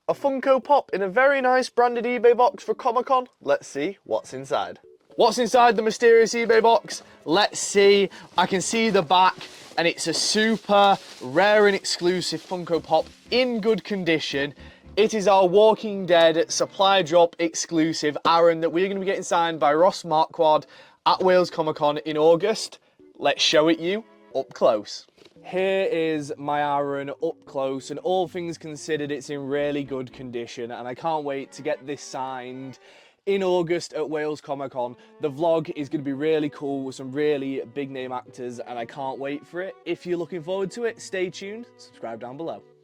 A Funko Pop in a very nice branded eBay box for Comic-Con. Let's see what's inside. What's inside the mysterious eBay box? Let's see. I can see the back, and it's a super rare and exclusive Funko Pop in good condition. It is our Walking Dead supply drop exclusive Aaron that we're going to be getting signed by Ross Marquardt at Wales Comic Con in August. Let's show it you up close. Here is my Aaron up close, and all things considered, it's in really good condition, and I can't wait to get this signed in August at Wales Comic Con. The vlog is going to be really cool with some really big name actors, and I can't wait for it. If you're looking forward to it, stay tuned, subscribe down below.